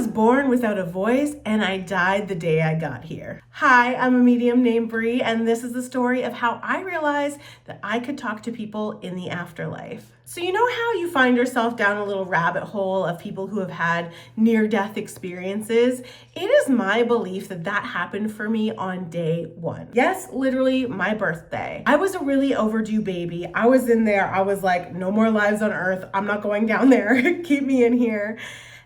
was born without a voice and I died the day I got here. Hi, I'm a medium named Bree, and this is the story of how I realized that I could talk to people in the afterlife. So you know how you find yourself down a little rabbit hole of people who have had near-death experiences? It is my belief that that happened for me on day one. Yes, literally my birthday. I was a really overdue baby. I was in there. I was like, no more lives on earth. I'm not going down there. Keep me in here.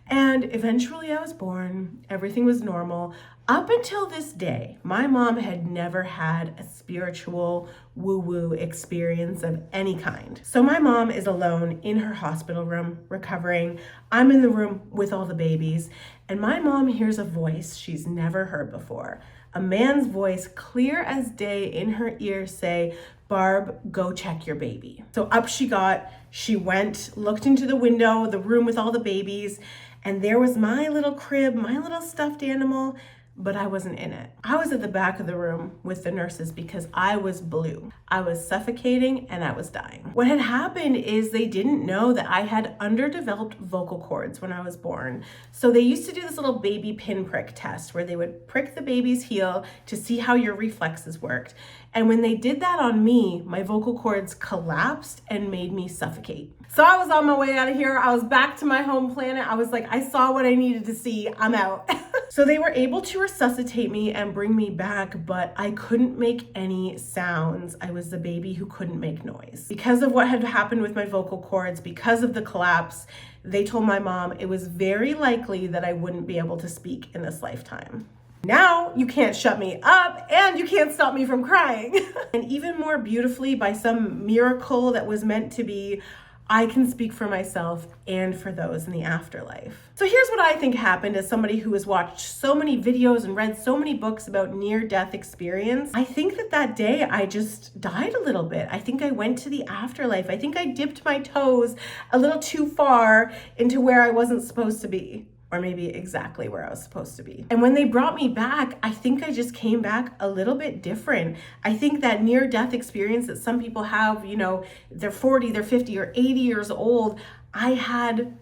And eventually I was born. Everything was normal. Up until this day, my mom had never had a spiritual woo-woo experience of any kind. So my mom is alone in her hospital room recovering. I'm in the room with all the babies, and my mom hears a voice she's never heard before. A man's voice, clear as day, in her ear say, "Barb, go check your baby." So up she got. She went, looked into the window, the room with all the babies, and there was my little crib, my little stuffed animal, but I wasn't in it. I was at the back of the room with the nurses because I was blue. I was suffocating and I was dying. What had happened is they didn't know that I had underdeveloped vocal cords when I was born. So they used to do this little baby pinprick test where they would prick the baby's heel to see how your reflexes worked. And when they did that on me, my vocal cords collapsed and made me suffocate. So I was on my way out of here. I was back to my home planet. I was like, I saw what I needed to see. I'm out. So they were able to resuscitate me and bring me back, but I couldn't make any sounds. I was the baby who couldn't make noise. Because of what had happened with my vocal cords, because of the collapse, they told my mom it was very likely that I wouldn't be able to speak in this lifetime. Now you can't shut me up and you can't stop me from crying. And even more beautifully, by some miracle that was meant to be, I can speak for myself and for those in the afterlife. So here's what I think happened as somebody who has watched so many videos and read so many books about near-death experience. I think that day I just died a little bit. I think I went to the afterlife. I think I dipped my toes a little too far into where I wasn't supposed to be. Or maybe exactly where I was supposed to be. And when they brought me back, I think I just came back a little bit different. I think that near-death experience that some people have, you know, they're 40, they're 50 or 80 years old, I had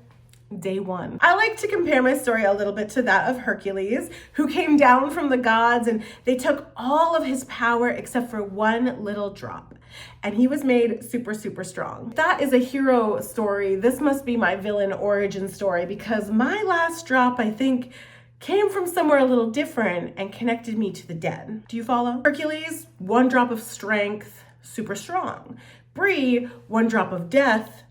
day one. I like to compare my story a little bit to that of Hercules, who came down from the gods and they took all of his power except for one little drop. And he was made super, super strong. That is a hero story. This must be my villain origin story because my last drop, I think, came from somewhere a little different and connected me to the dead. Do you follow? Hercules, one drop of strength, super strong. Bree, one drop of death,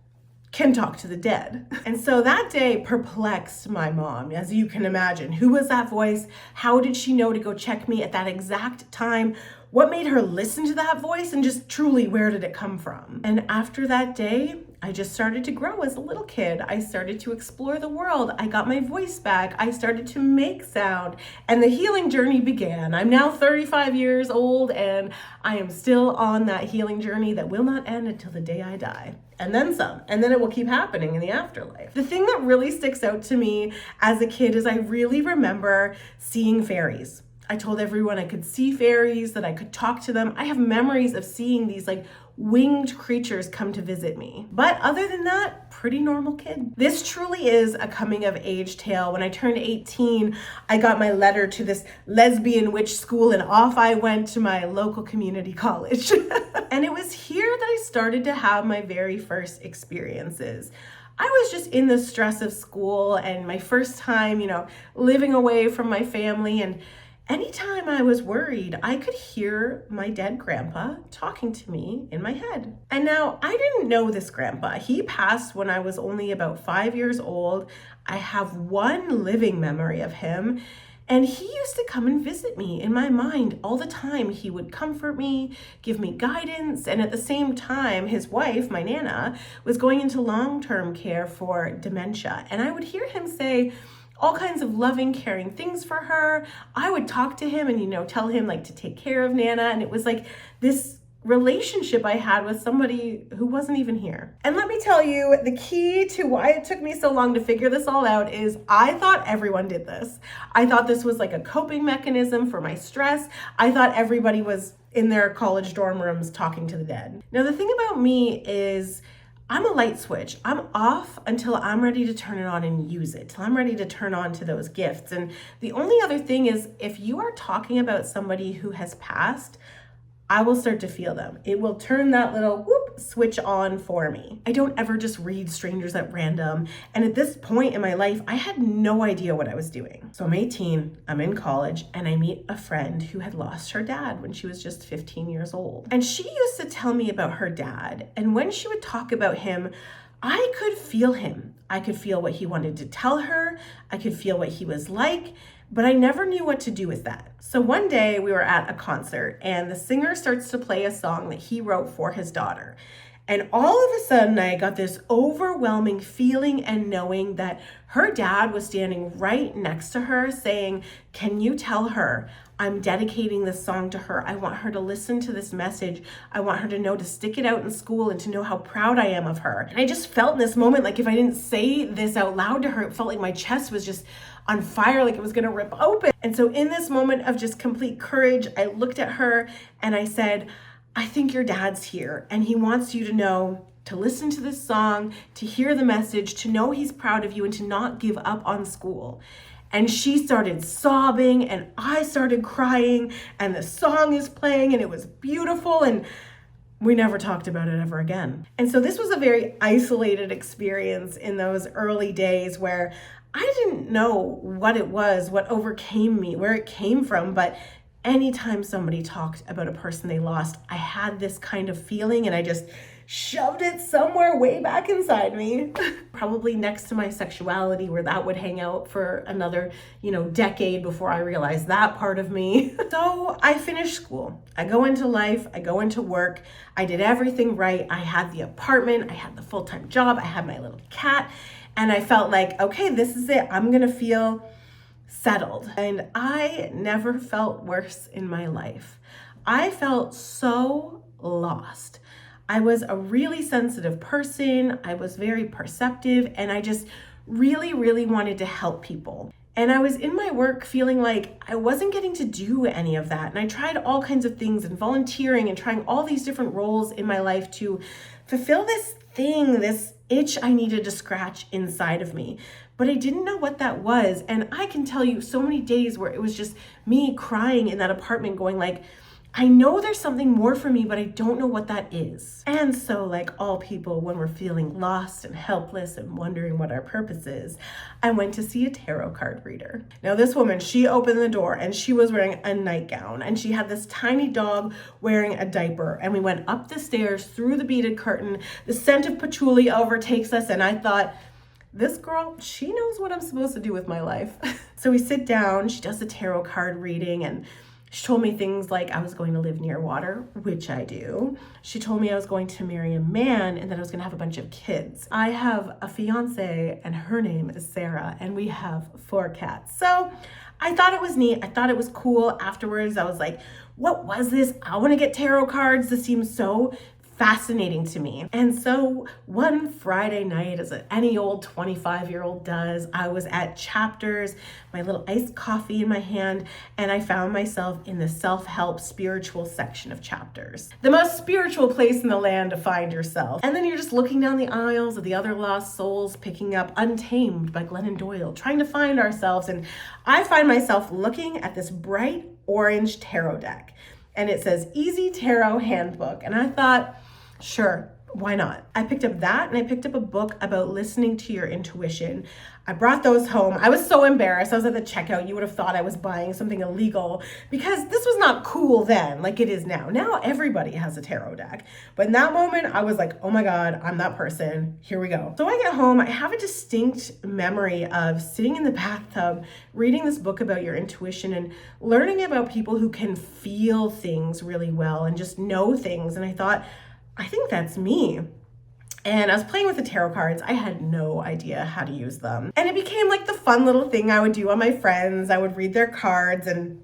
can talk to the dead. And so that day perplexed my mom, as you can imagine. Who was that voice? How did she know to go check me at that exact time? What made her listen to that voice? And just truly, where did it come from? And after that day, I just started to grow as a little kid. I started to explore the world. I got my voice back. I started to make sound, and the healing journey began. I'm now 35 years old, and I am still on that healing journey that will not end until the day I die. And then some, and then it will keep happening in the afterlife. The thing that really sticks out to me as a kid is I really remember seeing fairies. I told everyone I could see fairies, that I could talk to them. I have memories of seeing these like winged creatures come to visit me. But other than that, pretty normal kid. This truly is a coming of age tale. When I turned 18, I got my letter to this lesbian witch school and off I went to my local community college. And it was here that I started to have my very first experiences. I was just in the stress of school and my first time, living away from my family, and anytime I was worried, I could hear my dead grandpa talking to me in my head. And now I didn't know this grandpa. He passed when I was only about 5 years old. I have one living memory of him, and he used to come and visit me in my mind all the time. He would comfort me, give me guidance, and at the same time, his wife, my Nana, was going into long-term care for dementia. And I would hear him say all kinds of loving, caring things for her. I would talk to him and, tell him to take care of Nana. And it was like this relationship I had with somebody who wasn't even here. And let me tell you, the key to why it took me so long to figure this all out is I thought everyone did this. I thought this was like a coping mechanism for my stress. I thought everybody was in their college dorm rooms talking to the dead. Now, the thing about me is I'm a light switch. I'm off until I'm ready to turn it on and use it, till I'm ready to turn on to those gifts. And the only other thing is, if you are talking about somebody who has passed, I will start to feel them. It will turn that little whoop switch on for me. I don't ever just read strangers at random. And at this point in my life, I had no idea what I was doing. So I'm 18, I'm in college, and I meet a friend who had lost her dad when she was just 15 years old. And she used to tell me about her dad. And when she would talk about him, I could feel him. I could feel what he wanted to tell her. I could feel what he was like, but I never knew what to do with that. So one day we were at a concert and the singer starts to play a song that he wrote for his daughter. And all of a sudden I got this overwhelming feeling and knowing that her dad was standing right next to her saying, "Can you tell her I'm dedicating this song to her. I want her to listen to this message. I want her to know to stick it out in school and to know how proud I am of her." And I just felt in this moment, like if I didn't say this out loud to her, it felt like my chest was just on fire, like it was gonna rip open. And so in this moment of just complete courage, I looked at her and I said, "I think your dad's here and he wants you to know to listen to this song, to hear the message, to know he's proud of you and to not give up on school." And she started sobbing and I started crying and the song is playing and it was beautiful and we never talked about it ever again. And so this was a very isolated experience in those early days where I didn't know what it was, what overcame me, where it came from, but anytime somebody talked about a person they lost, I had this kind of feeling and I just shoved it somewhere way back inside me. Probably next to my sexuality, where that would hang out for another, decade before I realized that part of me. So I finished school. I go into life, I go into work. I did everything right. I had the apartment, I had the full-time job, I had my little cat, and I felt like, okay, this is it. I'm gonna feel settled. And I never felt worse in my life. I felt so lost. I was a really sensitive person. I was very perceptive and I just really, really wanted to help people. And I was in my work feeling like I wasn't getting to do any of that. And I tried all kinds of things and volunteering and trying all these different roles in my life to fulfill this thing, this itch I needed to scratch inside of me. But I didn't know what that was. And I can tell you so many days where it was just me crying in that apartment going like, I know there's something more for me, but I don't know what that is. And so like all people, when we're feeling lost and helpless and wondering what our purpose is, I went to see a tarot card reader. Now this woman, she opened the door and she was wearing a nightgown and she had this tiny dog wearing a diaper. And we went up the stairs through the beaded curtain. The scent of patchouli overtakes us. And I thought, this girl, she knows what I'm supposed to do with my life. So we sit down, she does a tarot card reading and she told me things like I was going to live near water, which I do. She told me I was going to marry a man and that I was gonna have a bunch of kids. I have a fiance and her name is Sarah and we have 4 cats. So I thought it was neat. I thought it was cool. Afterwards, I was like, what was this? I wanna get tarot cards. This seems so fascinating to me. And so one Friday night, as any old 25-year-old does, I was at Chapters, my little iced coffee in my hand, and I found myself in the self-help spiritual section of Chapters. The most spiritual place in the land to find yourself. And then you're just looking down the aisles of the other lost souls, picking up Untamed by Glennon Doyle, trying to find ourselves. And I find myself looking at this bright orange tarot deck. And it says Easy Tarot Handbook. And I thought, sure, why not? I picked up that and I picked up a book about listening to your intuition. I brought those home. I was so embarrassed. I was at the checkout. You would have thought I was buying something illegal because this was not cool then like it is now. Now everybody has a tarot deck. But in that moment, I was like, oh my God, I'm that person. Here we go. So I get home. I have a distinct memory of sitting in the bathtub, reading this book about your intuition and learning about people who can feel things really well and just know things. And I thought, I think that's me. And I was playing with the tarot cards. I had no idea how to use them. And it became like the fun little thing I would do on my friends. I would read their cards and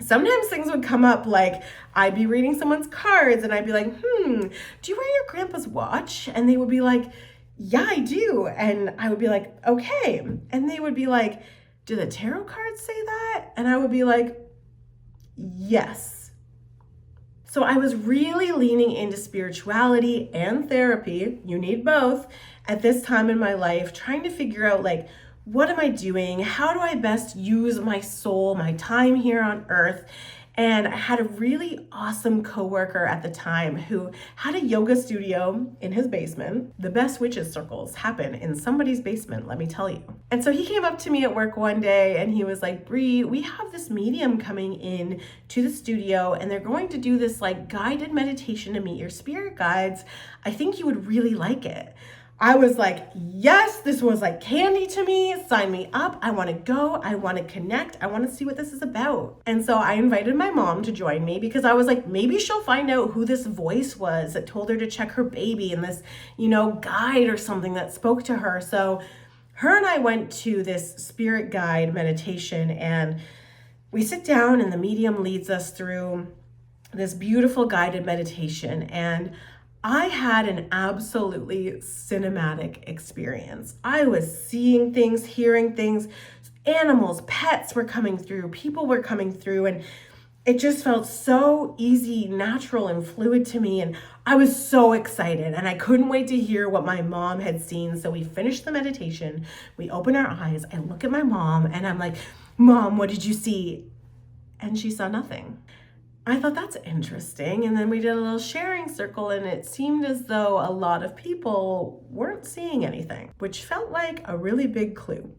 sometimes things would come up like I'd be reading someone's cards and I'd be like, do you wear your grandpa's watch? And they would be like, yeah, I do. And I would be like, okay. And they would be like, do the tarot cards say that? And I would be like, yes. So I was really leaning into spirituality and therapy, you need both, at this time in my life, trying to figure out like, what am I doing? How do I best use my soul, my time here on earth? And I had a really awesome coworker at the time who had a yoga studio in his basement. The best witches circles happen in somebody's basement, let me tell you. And so he came up to me at work one day and he was like, Bree, we have this medium coming in to the studio and they're going to do this like guided meditation to meet your spirit guides. I think you would really like it. I was like, yes, this was like candy to me. Sign me up. I want to go. I want to connect. I want to see what this is about. And so I invited my mom to join me because I was like, maybe she'll find out who this voice was that told her to check her baby and this, guide or something that spoke to her. So her and I went to this spirit guide meditation and we sit down and the medium leads us through this beautiful guided meditation. And I had an absolutely cinematic experience. I was seeing things, hearing things, animals, pets were coming through, people were coming through, and it just felt so easy, natural, and fluid to me. And I was so excited and I couldn't wait to hear what my mom had seen. So we finished the meditation, we open our eyes, I look at my mom and I'm like, Mom, what did you see? And she saw nothing. I thought that's interesting. And then we did a little sharing circle and it seemed as though a lot of people weren't seeing anything, which felt like a really big clue.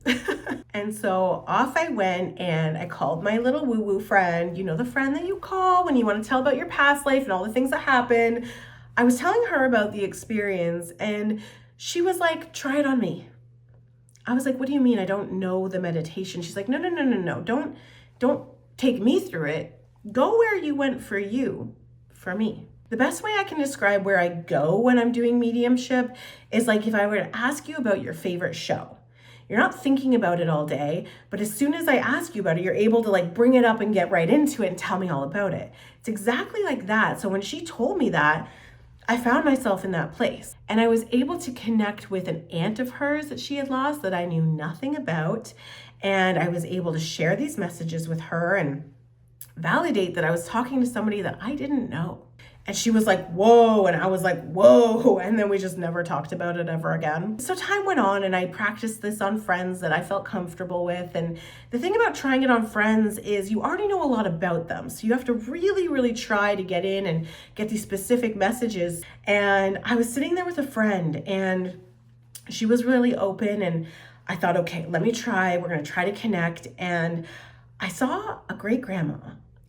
And so off I went and I called my little woo-woo friend, the friend that you call when you want to tell about your past life and all the things that happened. I was telling her about the experience and she was like, try it on me. I was like, what do you mean? I don't know the meditation. She's like, no. Don't take me through it. Go where you went for you, for me. The best way I can describe where I go when I'm doing mediumship is like if I were to ask you about your favorite show. You're not thinking about it all day, but as soon as I ask you about it, you're able to like bring it up and get right into it and tell me all about it. It's exactly like that. So when she told me that, I found myself in that place and I was able to connect with an aunt of hers that she had lost that I knew nothing about. And I was able to share these messages with her and validate that I was talking to somebody that I didn't know. And she was like, whoa. And I was like, whoa. And then we just never talked about it ever again. So time went on and I practiced this on friends that I felt comfortable with. And the thing about trying it on friends is you already know a lot about them. So you have to really, really try to get in and get these specific messages. And I was sitting there with a friend and she was really open. And I thought, okay, let me try. We're going to try to connect. And I saw a great grandma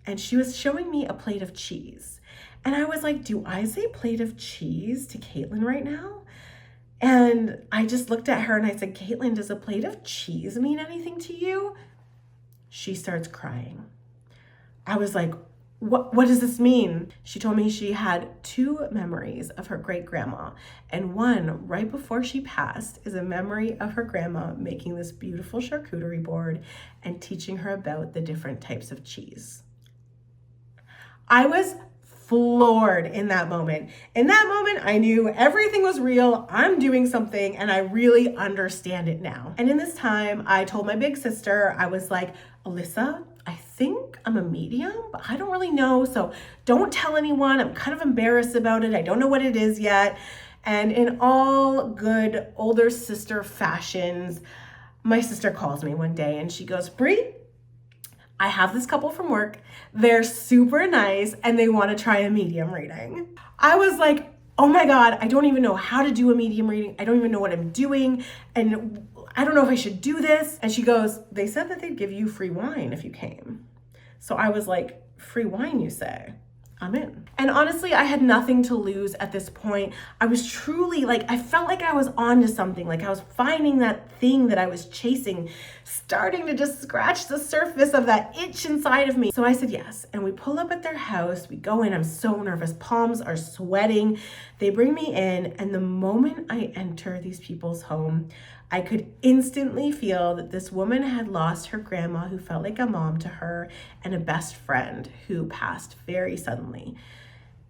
and she was showing me a plate of cheese. And I was like, do I say plate of cheese to Caitlin right now? And I just looked at her and I said, Caitlin, does a plate of cheese mean anything to you? She starts crying. I was like, what does this mean? She told me she had 2 memories of her great grandma. And one right before she passed is a memory of her grandma making this beautiful charcuterie board and teaching her about the different types of cheese. I was floored in that moment. In that moment, I knew everything was real. I'm doing something and I really understand it now. And in this time, I told my big sister, I was like, Alyssa, I think I'm a medium, but I don't really know. So don't tell anyone. I'm kind of embarrassed about it. I don't know what it is yet. And in all good older sister fashions, my sister calls me one day and she goes, Bree, I have this couple from work. They're super nice and they want to try a medium reading. I was like, oh my God, I don't even know how to do a medium reading. I don't even know what I'm doing. And I don't know if I should do this. And she goes, they said that they'd give you free wine if you came. So I was like, free wine, you say? I'm in. And honestly, I had nothing to lose at this point. I was truly like, I felt like I was onto something. Like I was finding that thing that I was chasing, starting to just scratch the surface of that itch inside of me. So I said yes. And we pull up at their house. We go in. I'm so nervous. Palms are sweating. They bring me in. And the moment I enter these people's home, I could instantly feel that this woman had lost her grandma who felt like a mom to her and a best friend who passed very suddenly.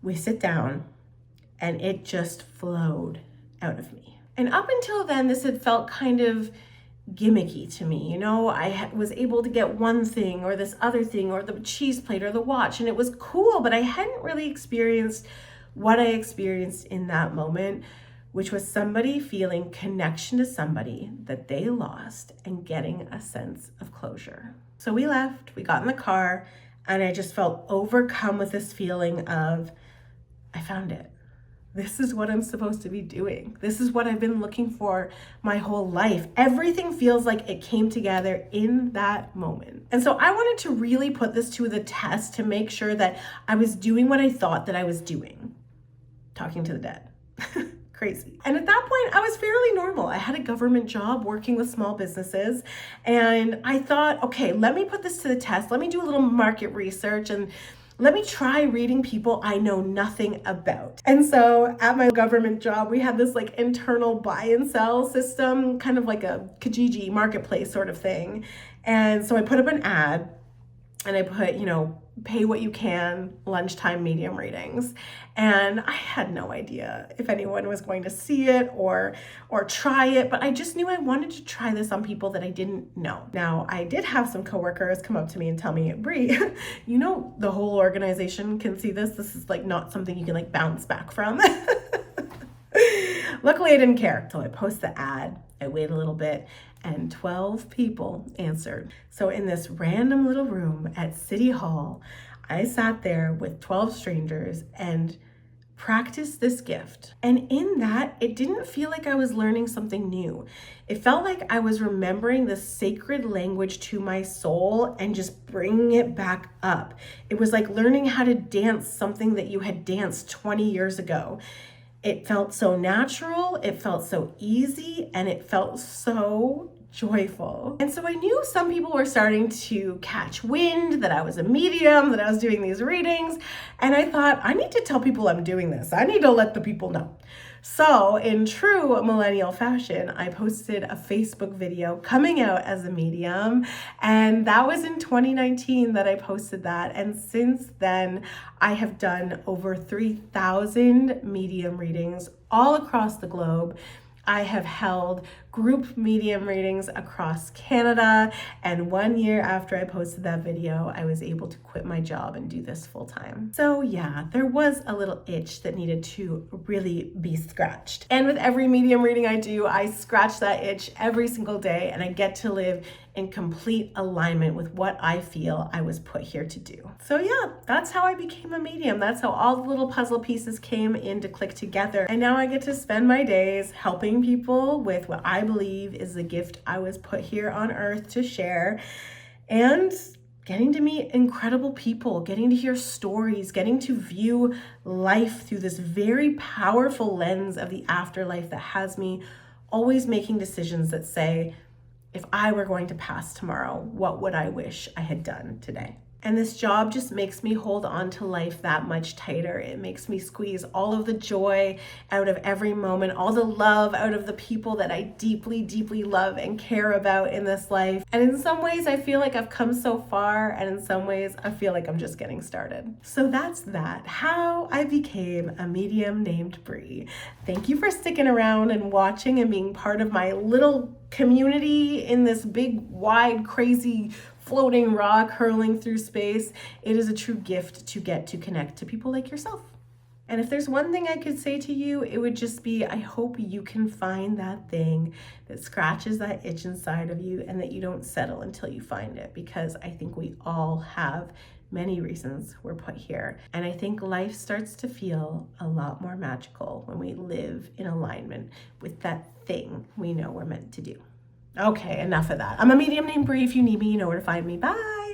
We sit down and it just flowed out of me. And up until then, this had felt kind of gimmicky to me. I was able to get one thing or this other thing or the cheese plate or the watch, and it was cool, but I hadn't really experienced what I experienced in that moment, which was somebody feeling connection to somebody that they lost and getting a sense of closure. So we left, we got in the car, and I just felt overcome with this feeling of, I found it. This is what I'm supposed to be doing. This is what I've been looking for my whole life. Everything feels like it came together in that moment. And so I wanted to really put this to the test to make sure that I was doing what I thought that I was doing. Talking to the dead. Crazy. And at that point, I was fairly normal. I had a government job working with small businesses. And I thought, okay, let me put this to the test. Let me do a little market research and let me try reading people I know nothing about. And so at my government job, we had this like internal buy and sell system, kind of like a Kijiji marketplace sort of thing. And so I put up an ad and I put, pay what you can, lunchtime medium readings. And I had no idea if anyone was going to see it or try it, but I just knew I wanted to try this on people that I didn't know. Now, I did have some coworkers come up to me and tell me, Bree, the whole organization can see this. This is like not something you can like bounce back from. Luckily, I didn't care. So I post the ad, I wait a little bit, and 12 people answered. So in this random little room at City Hall, I sat there with 12 strangers and practiced this gift. And in that, it didn't feel like I was learning something new. It felt like I was remembering the sacred language to my soul and just bringing it back up. It was like learning how to dance something that you had danced 20 years ago. It felt so natural, it felt so easy, and it felt so joyful. And so I knew some people were starting to catch wind that I was a medium, that I was doing these readings, and I thought, I need to tell people I'm doing this. I need to let the people know. So in true millennial fashion, I posted a Facebook video coming out as a medium, and that was in 2019 that I posted that. And since then, I have done over 3,000 medium readings all across the globe. I have held group medium readings across Canada, and 1 year after I posted that video, I was able to quit my job and do this full time. So yeah, there was a little itch that needed to really be scratched. And with every medium reading I do, I scratch that itch every single day, and I get to live in complete alignment with what I feel I was put here to do. So yeah, that's how I became a medium. That's how all the little puzzle pieces came in to click together. And now I get to spend my days helping people with what I believe is the gift I was put here on earth to share, and getting to meet incredible people, getting to hear stories, getting to view life through this very powerful lens of the afterlife that has me always making decisions that say, if I were going to pass tomorrow, what would I wish I had done today? And this job just makes me hold on to life that much tighter. It makes me squeeze all of the joy out of every moment, all the love out of the people that I deeply, deeply love and care about in this life. And in some ways, I feel like I've come so far, and in some ways, I feel like I'm just getting started. So that's that, how I became a medium named Bree. Thank you for sticking around and watching and being part of my little community in this big, wide, crazy floating rock hurling through space. It is a true gift to get to connect to people like yourself. And if there's one thing I could say to you, it would just be, I hope you can find that thing that scratches that itch inside of you, and that you don't settle until you find it, because I think we all have many reasons we're put here. And I think life starts to feel a lot more magical when we live in alignment with that thing we know we're meant to do. Okay, enough of that. I'm a medium named Bree. If you need me, you know where to find me. Bye.